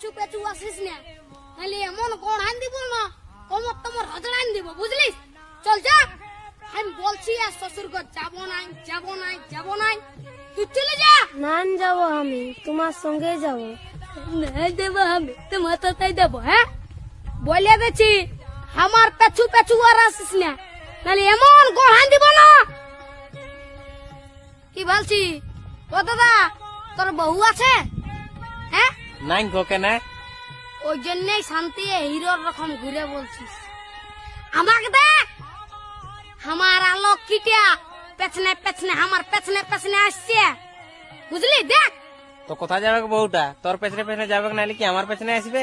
পেছু পেছু আসিস না, নাহলে এমন কোন আইন দিব না, কমর তোমার হজড় আইন দিব, বুঝলিস? চল যা, আমি বলছি আর শ্বশুর ঘর যাবো নাই, যাবো নাই, যাবো নাই, তুই চলে যা। না যাবো, আমি তোমার সঙ্গে যাবো। না দেবো আমি তোমার তাই দেবো। হ্যাঁ বলে দিচ্ছি, আমার পেছু পেছু আর আসিস না, নাহলে এমন গোড়ান দিব না। কি বলছি ও দাদা, তোর বউ আছে? হ্যাঁ নাই গো কেন? ওই জন্যই শান্তি হিরোর রকম ঘুরে বলছিস। আমাকে দেখ, আমার আলোক কিটা পেছনে পেছনে, আমার পেছনে পেছনে আসছে, বুঝলি? দেখ তো কোথায় যাবে বউটা? তোর পেছনে পেছনে যাবে নাহলে কি আমার পেছনে আসবে?